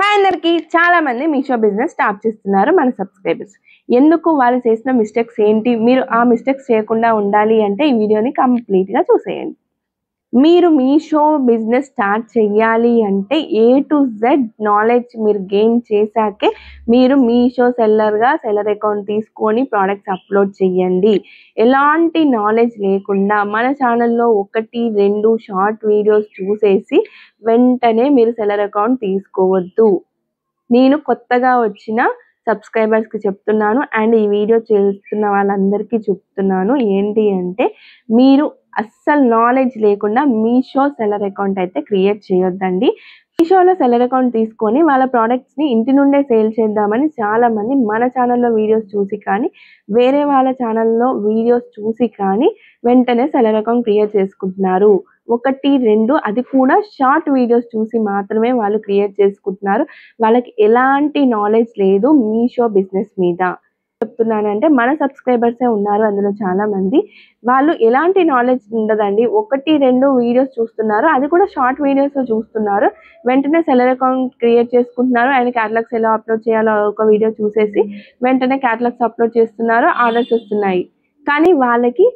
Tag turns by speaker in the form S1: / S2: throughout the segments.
S1: Hi అందరికి చాలా మంది మీషో బిజినెస్ స్టార్ట్ చేస్తున్నారు మన సబ్స్క్రైబర్స్. ఎందుకు వాళ్ళు చేసిన మిస్టేక్స్ ఏంటి, మీరు ఆ మిస్టేక్స్ చేయకుండా ఉండాలి అంటే ఈ వీడియోని కంప్లీట్ గా చూసేయండి. మీరు మీషో బిజినెస్ స్టార్ట్ చేయాలి అంటే ఏ టు జెడ్ నాలెడ్జ్ మీరు గెయిన్ చేశాకే మీరు మీషో సెల్లర్గా సెల్లర్ అకౌంట్ తీసుకొని ప్రోడక్ట్స్ అప్లోడ్ చేయండి. ఎలాంటి నాలెడ్జ్ లేకుండా మన ఛానల్లో 1-2 షార్ట్ వీడియోస్ చూసేసి వెంటనే మీరు సెల్లర్ అకౌంట్ తీసుకోవద్దు. నేను కొత్తగా వచ్చిన సబ్స్క్రైబర్స్కి చెప్తున్నాను అండ్ ఈ వీడియో చేస్తున్న వాళ్ళందరికీ చెప్తున్నాను ఏంటి అంటే, మీరు అస్సలు నాలెడ్జ్ లేకుండా మీషో సెల్లర్ అకౌంట్ అయితే క్రియేట్ చేయొద్దండి. మీషోలో సెల్లర్ అకౌంట్ తీసుకొని వాళ్ళ ప్రోడక్ట్స్ని ఇంటి నుండే సేల్ చేద్దామని చాలామంది మన ఛానల్లో వీడియోస్ చూసి కానీ వేరే వాళ్ళ ఛానల్లో వీడియోస్ చూసి కానీ వెంటనే సెల్లర్ అకౌంట్ క్రియేట్ చేసుకుంటున్నారు. 1-2 అది కూడా షార్ట్ వీడియోస్ చూసి మాత్రమే వాళ్ళు క్రియేట్ చేసుకుంటున్నారు. వాళ్ళకి ఎలాంటి నాలెడ్జ్ లేదు మీషో బిజినెస్ మీద. చెప్తున్నానంటే మన సబ్స్క్రైబర్సే ఉన్నారు అందులో చాలా మంది. వాళ్ళు ఎలాంటి నాలెడ్జ్ ఉండదండి, 1-2 వీడియోస్ చూస్తున్నారు, అది కూడా షార్ట్ వీడియోస్ చూస్తున్నారు, వెంటనే సెల్లర్ అకౌంట్ క్రియేట్ చేసుకుంటున్నారు అండ్ క్యాటలాగ్స్ ఎలా అప్లోడ్ చేయాలో ఒక వీడియో చూసేసి వెంటనే క్యాటలాగ్స్ అప్లోడ్ చేస్తున్నారు, ఆర్డర్స్ వస్తున్నాయి. కానీ వాళ్ళకి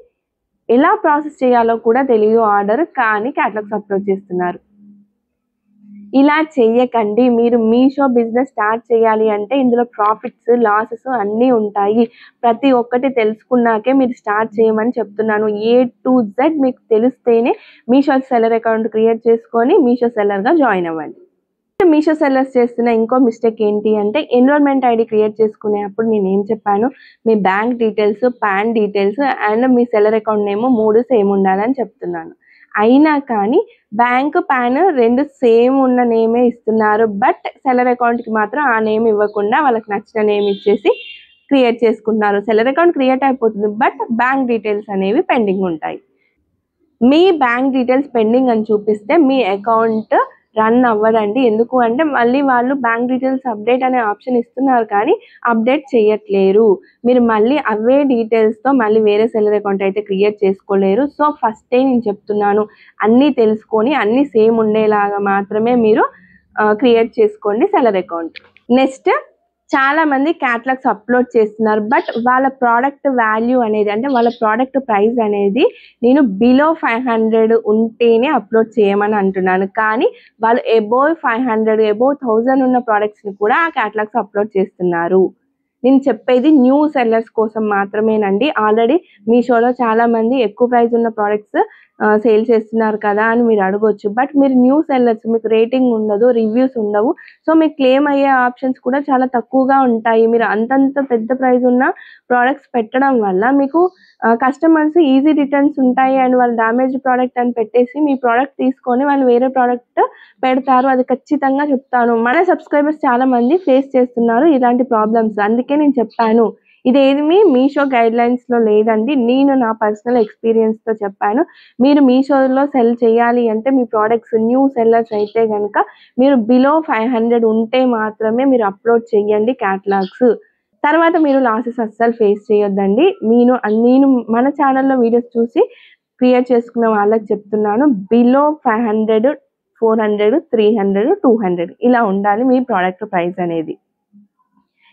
S1: ఎలా ప్రాసెస్ చేయాలో కూడా తెలియదు ఆర్డర్, కానీ క్యాటలాగ్స్ అప్లోడ్ చేస్తున్నారు. ఇలా చెయ్యకండి. మీరు మీషో బిజినెస్ స్టార్ట్ చేయాలి అంటే ఇందులో ప్రాఫిట్స్ లాసెస్ అన్నీ ఉంటాయి. ప్రతి ఒక్కటి తెలుసుకున్నాకే మీరు స్టార్ట్ చేయమని చెప్తున్నాను. ఏ టు జెడ్ మీకు తెలిస్తేనే మీషో సెల్లర్ అకౌంట్ క్రియేట్ చేసుకొని మీషో సెల్లర్గా జాయిన్ అవ్వండి. మీషో సెల్లర్స్ చేస్తున్న ఇంకో మిస్టేక్ ఏంటి అంటే, ఎన్రోల్మెంట్ ఐడి క్రియేట్ చేసుకునేటప్పుడు నేను ఏం చెప్పాను, మీ bank details, PAN details and మీ సెల్లర్ అకౌంట్ నేమ్ 3 సేమ్ ఉండాలని చెప్తున్నాను. అయినా కానీ బ్యాంక్, పాన్ 2 సేమ్ ఉన్న నేమే ఇస్తున్నారు. బట్ సెల్లర్ అకౌంట్కి మాత్రం ఆ నేమ్ ఇవ్వకుండా వాళ్ళకి నచ్చిన నేమ్ ఇచ్చేసి క్రియేట్ చేసుకుంటున్నారు. సెల్లర్ అకౌంట్ క్రియేట్ అయిపోతుంది, బట్ బ్యాంక్ డీటెయిల్స్ అనేవి పెండింగ్ ఉంటాయి. మీ బ్యాంక్ డీటెయిల్స్ పెండింగ్ అని చూపిస్తే మీ అకౌంట్ రన్ అవ్వదండి. ఎందుకు అంటే మళ్ళీ వాళ్ళు బ్యాంక్ డీటెయిల్స్ అప్డేట్ అనే ఆప్షన్ ఇస్తున్నారు కానీ అప్డేట్ చేయట్లేరు. మీరు మళ్ళీ అవే డీటెయిల్స్తో మళ్ళీ వేరే సెల్లర్ అకౌంట్ అయితే క్రియేట్ చేసుకోలేరు. సో ఫస్టే నేను చెప్తున్నాను, అన్నీ తెలుసుకొని అన్నీ సేమ్ ఉండేలాగా మాత్రమే మీరు క్రియేట్ చేసుకోండి సెల్లర్ అకౌంట్. నెక్స్ట్, చాలా మంది క్యాటలాగ్స్ అప్లోడ్ చేస్తున్నారు, బట్ వాళ్ళ ప్రోడక్ట్ వాల్యూ అనేది అంటే వాళ్ళ ప్రోడక్ట్ ప్రైస్ అనేది నేను బిలో 500 ఉంటేనే అప్లోడ్ చేయమని అంటున్నాను. కానీ వాళ్ళు అబోవ్ 500, అబోవ్ 1000 ఉన్న ప్రోడక్ట్స్ని కూడా ఆ క్యాటలాగ్స్ అప్లోడ్ చేస్తున్నారు. నేను చెప్పేది న్యూ సెల్లర్స్ కోసం మాత్రమేనండి. ఆల్రెడీ మీషోలో చాలా మంది ఎక్కువ ప్రైస్ ఉన్న ప్రోడక్ట్స్ సేల్ చేస్తున్నారు కదా అని మీరు అడగొచ్చు. బట్ మీరు న్యూ సెల్లర్స్, మీకు రేటింగ్ ఉండదు, రివ్యూస్ ఉండవు. సో మీకు క్లెయిమ్ అయ్యే ఆప్షన్స్ కూడా చాలా తక్కువగా ఉంటాయి. మీరు అంతంత పెద్ద ప్రైస్ ఉన్న ప్రోడక్ట్స్ పెట్టడం వల్ల మీకు కస్టమర్స్ ఈజీ రిటర్న్స్ ఉంటాయి అండ్ వాళ్ళు డ్యామేజ్ ప్రోడక్ట్ అని పెట్టేసి మీ ప్రోడక్ట్ తీసుకొని వాళ్ళు వేరే ప్రోడక్ట్ పెడతారు. అది ఖచ్చితంగా చెప్తాను. మన సబ్స్క్రైబర్స్ చాలా మంది ఫేస్ చేస్తున్నారు ఇలాంటి ప్రాబ్లమ్స్. అందుకే నేను చెప్పాను, ఇదేమి మీషో గైడ్లైన్స్లో లేదండి, నేను నా పర్సనల్ ఎక్స్పీరియన్స్తో చెప్పాను. మీరు మీషోలో సెల్ చేయాలి అంటే మీ ప్రోడక్ట్స్ న్యూ సెల్లర్స్ అయితే కనుక మీరు బిలో 500 ఉంటే మాత్రమే మీరు అప్లోడ్ చేయండి క్యాటలాగ్స్. తర్వాత మీరు లాసెస్ అస్సలు ఫేస్ చేయొద్దండి. నేను మన ఛానల్లో వీడియోస్ చూసి క్రియేట్ చేసుకున్న వాళ్ళకి చెప్తున్నాను, బిలో 500, 400, 300, 200 ఇలా ఉండాలి మీ ప్రోడక్ట్ ప్రైస్ అనేది.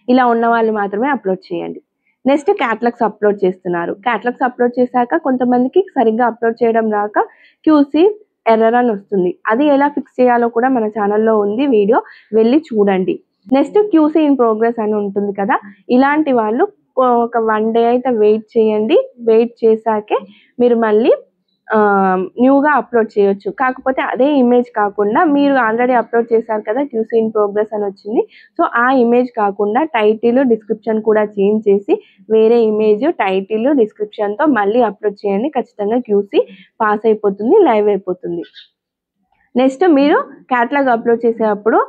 S1: ఇలా ఉన్న వాళ్ళు మాత్రమే అప్లోడ్ చేయండి. నెక్స్ట్, క్యాటలాగ్స్ అప్లోడ్ చేస్తున్నారు. క్యాటలాగ్స్ అప్లోడ్ చేశాక కొంతమందికి సరిగ్గా అప్లోడ్ చేయడం రాక క్యూసీ ఎర్రర్ అని వస్తుంది. అది ఎలా ఫిక్స్ చేయాలో కూడా మన ఛానల్లో ఉంది, వీడియో వెళ్ళి చూడండి. నెక్స్ట్, క్యూసీ ఇన్ ప్రోగ్రెస్ అని ఉంటుంది కదా, ఇలాంటి వాళ్ళు ఒక 1 day అయితే వెయిట్ చేయండి. వెయిట్ చేశాకే మీరు మళ్ళీ న్యూగా అప్లోడ్ చేయొచ్చు. కాకపోతే అదే ఇమేజ్ కాకుండా మీరు ఆల్రెడీ అప్లోడ్ చేశారు కదా, క్యూసీ ఇన్ ప్రోగ్రెస్ అని వచ్చింది. సో ఆ ఇమేజ్ కాకుండా టైటిల్, డిస్క్రిప్షన్ కూడా చేంజ్ చేసి వేరే ఇమేజ్, టైటిల్, డిస్క్రిప్షన్తో మళ్ళీ అప్లోడ్ చేయండి. ఖచ్చితంగా క్యూసీ పాస్ అయిపోతుంది, లైవ్ అయిపోతుంది. నెక్స్ట్, మీరు క్యాటలాగ్ అప్లోడ్ చేసేటప్పుడు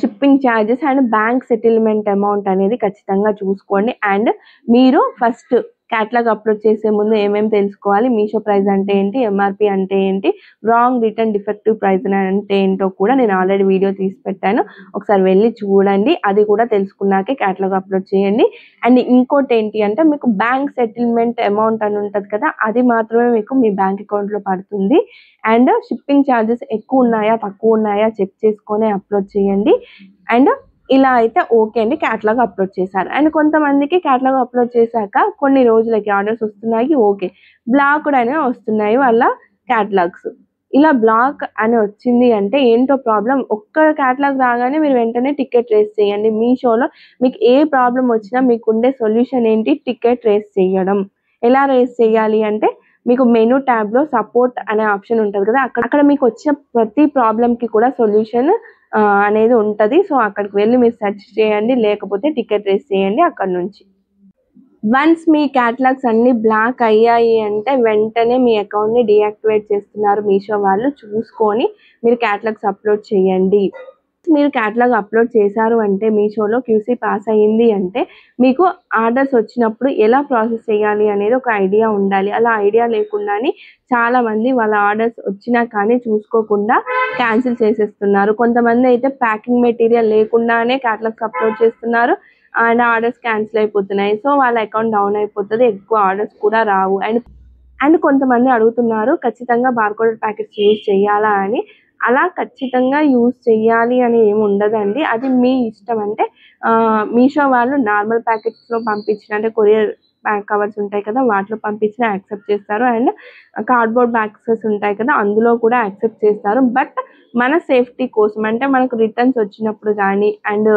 S1: shipping charges and bank settlement amount అనేది ఖచ్చితంగా చూసుకోండి. అండ్ మీరు ఫస్ట్ క్యాటలాగ్ అప్లోడ్ చేసే ముందు ఏమేమి తెలుసుకోవాలి, మీషో ప్రైస్ అంటే ఏంటి, ఎంఆర్పి అంటే ఏంటి, రాంగ్ రిటర్న్ డిఫెక్టివ్ ప్రైస్ అంటే ఏంటో కూడా నేను ఆల్రెడీ వీడియో తీసి పెట్టాను, ఒకసారి వెళ్ళి చూడండి. అది కూడా తెలుసుకున్నాకే క్యాటలాగ్ అప్లోడ్ చేయండి. అండ్ ఇంకోటి ఏంటి అంటే, మీకు బ్యాంక్ సెటిల్మెంట్ అమౌంట్ అని ఉంటుంది కదా, అది మాత్రమే మీకు మీ బ్యాంక్ అకౌంట్లో పడుతుంది. అండ్ షిప్పింగ్ ఛార్జెస్ ఎక్కువ ఉన్నాయా తక్కువ ఉన్నాయా చెక్ చేసుకొని అప్లోడ్ చేయండి. అండ్ ఇలా అయితే ఓకే అండి, క్యాటలాగ్ అప్లోడ్ చేశారు. అండ్ కొంతమందికి క్యాటలాగ్ అప్లోడ్ చేశాక కొన్ని రోజులకి ఆర్డర్స్ వస్తున్నాయి, ఓకే, బ్లాక్డ్ అనేవి వస్తున్నాయి వాళ్ళ క్యాటలాగ్స్. ఇలా బ్లాక్ అని వచ్చింది అంటే ఏంటో ప్రాబ్లం. ఒక్క క్యాటలాగ్ రాగానే మీరు వెంటనే టికెట్ రేస్ చేయండి. మీషోలో మీకు ఏ ప్రాబ్లం వచ్చినా మీకుండే సొల్యూషన్ ఏంటి, టికెట్ రేస్ చేయడం. ఎలా రేస్ చేయాలి అంటే మీకు మెనూ ట్యాబ్లో సపోర్ట్ అనే ఆప్షన్ ఉంటుంది కదా, అక్కడ మీకు వచ్చిన ప్రతి ప్రాబ్లంకి కూడా సొల్యూషన్ అనేది ఉంటుంది. సో అక్కడికి వెళ్ళి మీరు సెర్చ్ చేయండి, లేకపోతే టికెట్ రేస్ చేయండి అక్కడ నుంచి. వన్స్ మీ క్యాటలాగ్స్ అన్ని బ్లాక్ అయ్యాయి అంటే వెంటనే మీ అకౌంట్ని డీయాక్టివేట్ చేస్తున్నారు మీషో వాళ్ళు, చూసుకొని మీరు క్యాటలాగ్స్ అప్లోడ్ చేయండి. మీరు క్యాటలాగ్ అప్లోడ్ చేశారు అంటే మీషోలో క్యూసీ పాస్ అయ్యింది అంటే మీకు ఆర్డర్స్ వచ్చినప్పుడు ఎలా ప్రాసెస్ చేయాలి అనేది ఒక ఐడియా ఉండాలి. అలా ఐడియా లేకుండానే చాలామంది వాళ్ళ ఆర్డర్స్ వచ్చినా కానీ చూసుకోకుండా క్యాన్సిల్ చేసేస్తున్నారు. కొంతమంది అయితే ప్యాకింగ్ మెటీరియల్ లేకుండానే క్యాటలాగ్స్ అప్లోడ్ చేస్తున్నారు అండ్ ఆర్డర్స్ క్యాన్సిల్ అయిపోతున్నాయి. సో వాళ్ళ అకౌంట్ డౌన్ అయిపోతుంది, ఎక్కువ ఆర్డర్స్ కూడా రావు. అండ్ కొంతమంది అడుగుతున్నారు ఖచ్చితంగా బార్కోడెడ్ ప్యాకెట్స్ యూజ్ చేయాలా అని. అలా ఖచ్చితంగా యూజ్ చేయాలి అని ఏమి ఉండదండి, అది మీ ఇష్టం. అంటే మీషో వాళ్ళు నార్మల్ ప్యాకెట్స్లో పంపించిన, అంటే కొరియర్ కవర్స్ ఉంటాయి కదా, వాటిలో పంపించిన యాక్సెప్ట్ చేస్తారు. అండ్ కార్డ్బోర్డ్ బాక్సెస్ ఉంటాయి కదా, అందులో కూడా యాక్సెప్ట్ చేస్తారు. బట్ మన సేఫ్టీ కోసం, అంటే మనకు రిటర్న్స్ వచ్చినప్పుడు కానీ అండ్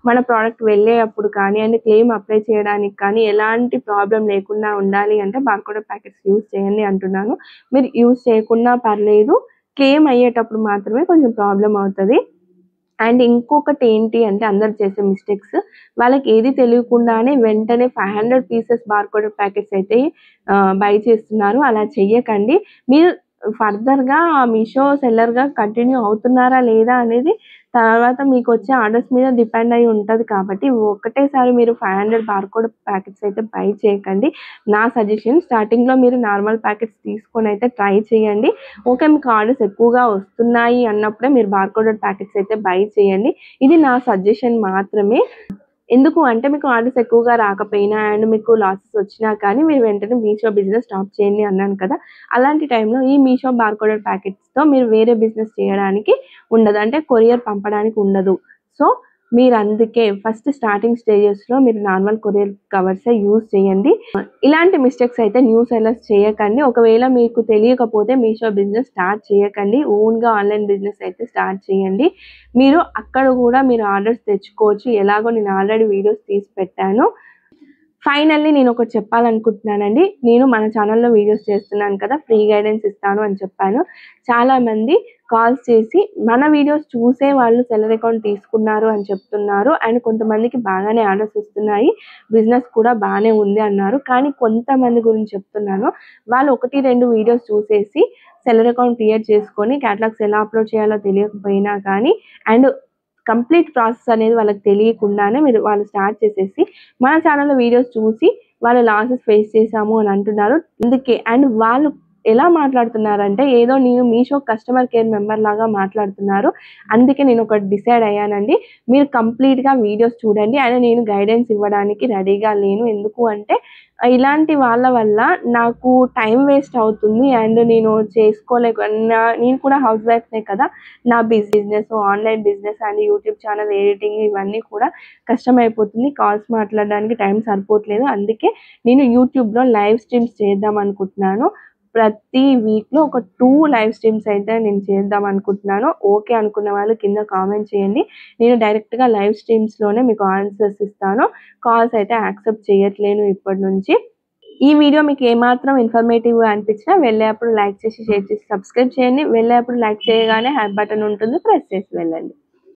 S1: మన ప్రోడక్ట్ వెళ్ళేటప్పుడు కానీ అండ్ క్లెయిమ్ అప్లై చేయడానికి కానీ ఎలాంటి ప్రాబ్లం లేకుండా ఉండాలి అంటే బార్కోడెడ్ ప్యాకెట్స్ యూజ్ చేయండి అంటున్నాను. మీరు యూజ్ చేయకుండా పర్లేదు, క్లెయిమ్ అయ్యేటప్పుడు మాత్రమే కొంచెం ప్రాబ్లం అవుతుంది. అండ్ ఇంకొకటి ఏంటి అంటే అందరు చేసే మిస్టేక్స్, వాళ్ళకి ఏది తెలియకుండానే వెంటనే 500 పీసెస్ బార్కోడెడ్ ప్యాకెట్స్ అయితే బై చేస్తున్నారు. అలా చెయ్యకండి. మీరు ఫర్దర్గా మీషో సెల్లర్గా కంటిన్యూ అవుతున్నారా లేదా అనేది తర్వాత మీకు వచ్చే ఆర్డర్స్ మీద డిపెండ్ అయి ఉంటుంది. కాబట్టి ఒకటేసారి మీరు 500 బార్కోడ్ ప్యాకెట్స్ అయితే బై చేయకండి. నా సజెషన్, స్టార్టింగ్లో మీరు నార్మల్ ప్యాకెట్స్ తీసుకొని అయితే ట్రై చేయండి. ఓకే, మీకు ఆర్డర్స్ ఎక్కువగా వస్తున్నాయి అన్నప్పుడే మీరు బార్కోడెడ్ ప్యాకెట్స్ అయితే బై చేయండి. ఇది నా సజెషన్ మాత్రమే. ఎందుకు అంటే మీకు ఆర్డర్స్ ఎక్కువగా రాకపోయినా అండ్ మీకు లాసెస్ వచ్చినా కానీ మీరు వెంటనే మీషో బిజినెస్ స్టాప్ చేయండి అన్నాను కదా, అలాంటి టైంలో ఈ మీషో బార్కోడెడ్ ప్యాకెట్స్తో మీరు వేరే బిజినెస్ చేయడానికి ఉండదు, అంటే కొరియర్ పంపడానికి ఉండదు. సో మీరు అందుకే ఫస్ట్ స్టార్టింగ్ స్టేజెస్లో మీరు నార్మల్ కొరియర్ కవర్సే యూజ్ చేయండి. ఇలాంటి మిస్టేక్స్ అయితే న్యూ సెల్లర్స్ చేయకండి. ఒకవేళ మీకు తెలియకపోతే మీషో బిజినెస్ స్టార్ట్ చేయకండి, ఓన్గా ఆన్లైన్ బిజినెస్ అయితే స్టార్ట్ చేయండి. మీరు అక్కడ కూడా మీరు ఆర్డర్స్ తెచ్చుకోవచ్చు. ఎలాగో నేను ఆల్రెడీ వీడియోస్ తీసి పెట్టాను. ఫైనల్లీ నేను ఒకటి చెప్పాలనుకుంటున్నానండి. నేను మన ఛానల్లో వీడియోస్ చేస్తున్నాను కదా, ఫ్రీ గైడెన్స్ ఇస్తాను అని చెప్పాను. చాలామంది కాల్స్ చేసి మన వీడియోస్ చూసే వాళ్ళు సెల్లర్ అకౌంట్ తీసుకున్నారు అని చెప్తున్నారు. అండ్ కొంతమందికి బాగానే ఆర్డర్స్ వస్తున్నాయి, బిజినెస్ కూడా బాగానే ఉంది అన్నారు. కానీ కొంతమంది గురించి చెప్తున్నాను, వాళ్ళు 1-2 వీడియోస్ చూసేసి సెల్లర్ అకౌంట్ క్రియేట్ చేసుకొని క్యాటలాగ్స్ ఎలా అప్లోడ్ చేయాలో తెలియకపోయినా కానీ అండ్ కంప్లీట్ ప్రాసెస్ అనేది వాళ్ళకి తెలియకుండానే వాళ్ళు స్టార్ట్ చేసేసి మన ఛానల్లో వీడియోస్ చూసి వాళ్ళు లాసెస్ ఫేస్ చేశాము అని అంటున్నారు. అందుకే అండ్ వాళ్ళు ఎలా మాట్లాడుతున్నారంటే ఏదో నేను మీషో కస్టమర్ కేర్ మెంబర్ లాగా మాట్లాడుతున్నారు. అందుకే నేను ఒకటి డిసైడ్ అయ్యానండి, మీరు కంప్లీట్గా వీడియోస్ చూడండి. అండ్ నేను గైడెన్స్ ఇవ్వడానికి రెడీగా లేను. ఎందుకు అంటే ఇలాంటి వాళ్ళ వల్ల నాకు టైం వేస్ట్ అవుతుంది అండ్ నేను నేను కూడా హౌస్ వైఫ్నే కదా, నా business online business and YouTube channel editing ఇవన్నీ కూడా కష్టమైపోతుంది, కాల్స్ మాట్లాడడానికి టైం సరిపోవట్లేదు. అందుకే నేను యూట్యూబ్లో లైవ్ స్ట్రీమ్స్ చేద్దాం అనుకుంటున్నాను. ప్రతి వీక్లో ఒక 2 లైవ్ స్ట్రీమ్స్ అయితే నేను చేద్దాం అనుకుంటున్నాను. ఓకే అనుకున్న వాళ్ళు కింద కామెంట్ చేయండి. నేను డైరెక్ట్గా లైవ్ స్ట్రీమ్స్లోనే మీకు ఆన్సర్స్ ఇస్తాను. కాల్స్ అయితే యాక్సెప్ట్ చేయట్లేను ఇప్పటి నుంచి. ఈ వీడియో మీకు ఏమాత్రం ఇన్ఫర్మేటివ్గా అనిపించినా వెళ్ళేటప్పుడు లైక్ చేసి, షేర్ చేసి, సబ్స్క్రైబ్ చేయండి. వెళ్ళేటప్పుడు లైక్ చేయగానే హ్యాప్ బటన్ ఉంటుంది, ప్రెస్ చేసి వెళ్ళండి.